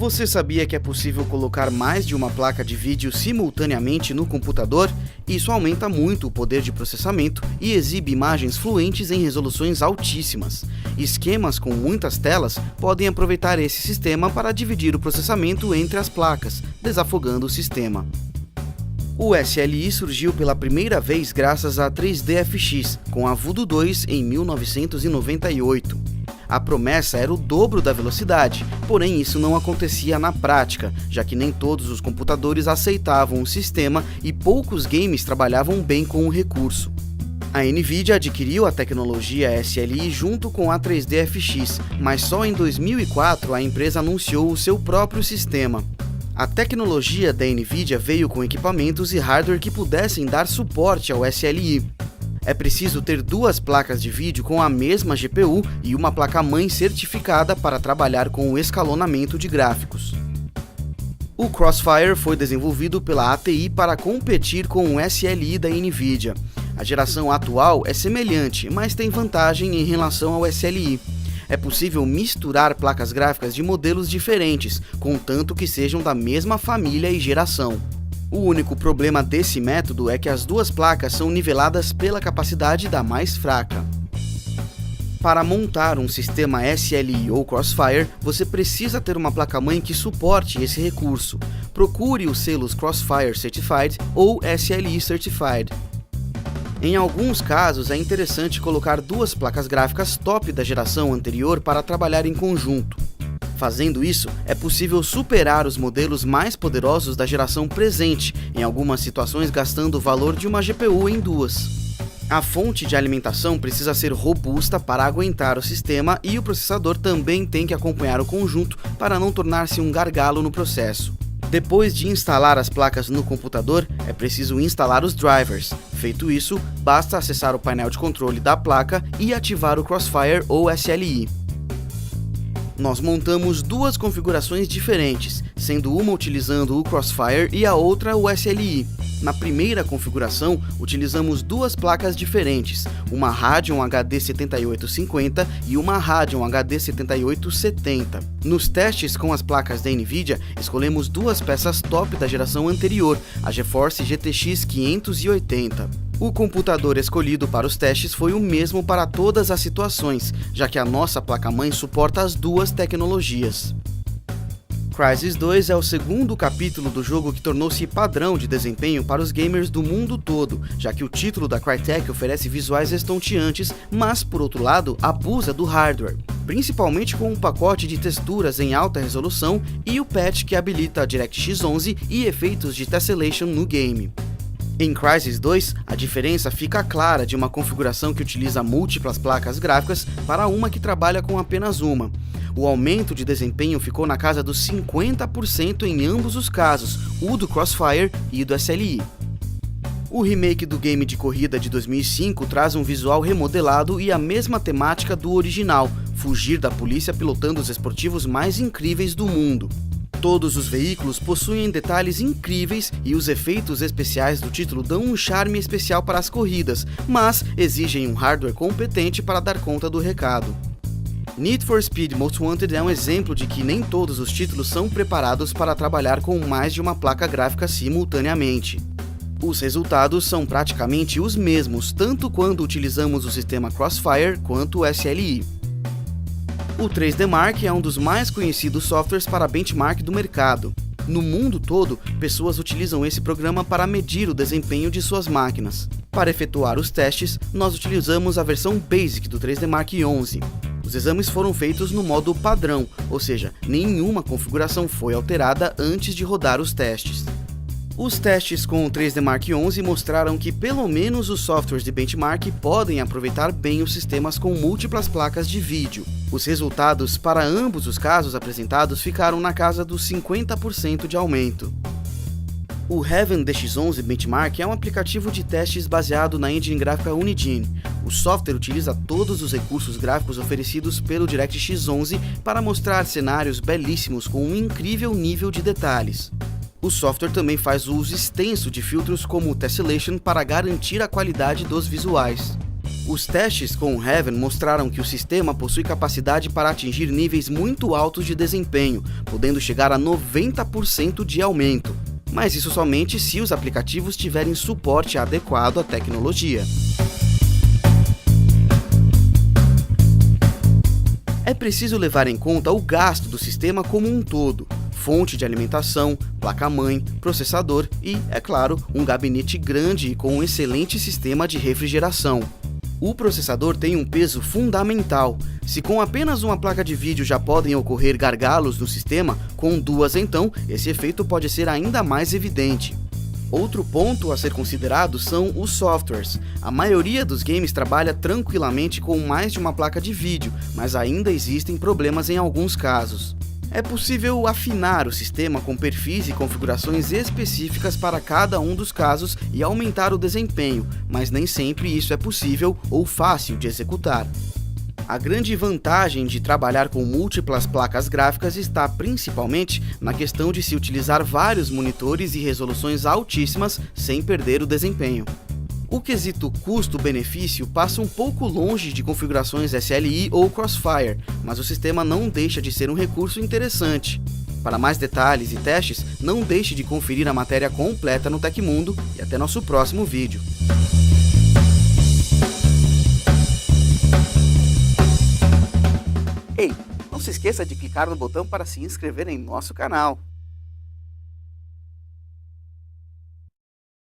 Você sabia que é possível colocar mais de uma placa de vídeo simultaneamente no computador? Isso aumenta muito o poder de processamento e exibe imagens fluentes em resoluções altíssimas. Esquemas com muitas telas podem aproveitar esse sistema para dividir o processamento entre as placas, desafogando o sistema. O SLI surgiu pela primeira vez graças a 3DFX, com a Voodoo 2 em 1998. A promessa era o dobro da velocidade, porém isso não acontecia na prática, já que nem todos os computadores aceitavam o sistema e poucos games trabalhavam bem com o recurso. A Nvidia adquiriu a tecnologia SLI junto com a 3DFX, mas só em 2004 a empresa anunciou o seu próprio sistema. A tecnologia da Nvidia veio com equipamentos e hardware que pudessem dar suporte ao SLI. É preciso ter duas placas de vídeo com a mesma GPU e uma placa-mãe certificada para trabalhar com o escalonamento de gráficos. O Crossfire foi desenvolvido pela ATI para competir com o SLI da Nvidia. A geração atual é semelhante, mas tem vantagem em relação ao SLI. É possível misturar placas gráficas de modelos diferentes, contanto que sejam da mesma família e geração. O único problema desse método é que as duas placas são niveladas pela capacidade da mais fraca. Para montar um sistema SLI ou Crossfire, você precisa ter uma placa-mãe que suporte esse recurso. Procure os selos Crossfire Certified ou SLI Certified. Em alguns casos, é interessante colocar duas placas gráficas top da geração anterior para trabalhar em conjunto. Fazendo isso, é possível superar os modelos mais poderosos da geração presente, em algumas situações gastando o valor de uma GPU em duas. A fonte de alimentação precisa ser robusta para aguentar o sistema e o processador também tem que acompanhar o conjunto para não tornar-se um gargalo no processo. Depois de instalar as placas no computador, é preciso instalar os drivers. Feito isso, basta acessar o painel de controle da placa e ativar o Crossfire ou SLI. Nós montamos duas configurações diferentes, sendo uma utilizando o Crossfire e a outra o SLI. Na primeira configuração, utilizamos duas placas diferentes, uma Radeon HD 7850 e uma Radeon HD 7870. Nos testes com as placas da Nvidia, escolhemos duas peças top da geração anterior, a GeForce GTX 580. O computador escolhido para os testes foi o mesmo para todas as situações, já que a nossa placa-mãe suporta as duas tecnologias. Crysis 2 é o segundo capítulo do jogo que tornou-se padrão de desempenho para os gamers do mundo todo, já que o título da Crytek oferece visuais estonteantes, mas, por outro lado, abusa do hardware, principalmente com um pacote de texturas em alta resolução e o patch que habilita a DirectX 11 e efeitos de tessellation no game. Em Crysis 2, a diferença fica clara de uma configuração que utiliza múltiplas placas gráficas para uma que trabalha com apenas uma. O aumento de desempenho ficou na casa dos 50% em ambos os casos, o do Crossfire e do SLI. O remake do game de corrida de 2005 traz um visual remodelado e a mesma temática do original, fugir da polícia pilotando os esportivos mais incríveis do mundo. Todos os veículos possuem detalhes incríveis e os efeitos especiais do título dão um charme especial para as corridas, mas exigem um hardware competente para dar conta do recado. Need for Speed Most Wanted é um exemplo de que nem todos os títulos são preparados para trabalhar com mais de uma placa gráfica simultaneamente. Os resultados são praticamente os mesmos, tanto quando utilizamos o sistema Crossfire quanto o SLI. O 3D Mark é um dos mais conhecidos softwares para benchmark do mercado. No mundo todo, pessoas utilizam esse programa para medir o desempenho de suas máquinas. Para efetuar os testes, nós utilizamos a versão Basic do 3D Mark 11. Os exames foram feitos no modo padrão, ou seja, nenhuma configuração foi alterada antes de rodar os testes. Os testes com o 3D Mark 11 mostraram que pelo menos os softwares de benchmark podem aproveitar bem os sistemas com múltiplas placas de vídeo. Os resultados para ambos os casos apresentados ficaram na casa dos 50% de aumento. O Heaven DX11 Benchmark é um aplicativo de testes baseado na engine gráfica Unigine. O software utiliza todos os recursos gráficos oferecidos pelo DirectX 11 para mostrar cenários belíssimos com um incrível nível de detalhes. O software também faz uso extenso de filtros como o Tessellation para garantir a qualidade dos visuais. Os testes com o Heaven mostraram que o sistema possui capacidade para atingir níveis muito altos de desempenho, podendo chegar a 90% de aumento. Mas isso somente se os aplicativos tiverem suporte adequado à tecnologia. É preciso levar em conta o gasto do sistema como um todo, fonte de alimentação, placa-mãe, processador e, é claro, um gabinete grande e com um excelente sistema de refrigeração. O processador tem um peso fundamental. Se com apenas uma placa de vídeo já podem ocorrer gargalos no sistema, com duas então, esse efeito pode ser ainda mais evidente. Outro ponto a ser considerado são os softwares. A maioria dos games trabalha tranquilamente com mais de uma placa de vídeo, mas ainda existem problemas em alguns casos. É possível afinar o sistema com perfis e configurações específicas para cada um dos casos e aumentar o desempenho, mas nem sempre isso é possível ou fácil de executar. A grande vantagem de trabalhar com múltiplas placas gráficas está principalmente na questão de se utilizar vários monitores e resoluções altíssimas sem perder o desempenho. O quesito custo-benefício passa um pouco longe de configurações SLI ou Crossfire, mas o sistema não deixa de ser um recurso interessante. Para mais detalhes e testes, não deixe de conferir a matéria completa no Tecmundo e até nosso próximo vídeo. Ei, não se esqueça de clicar no botão para se inscrever em nosso canal.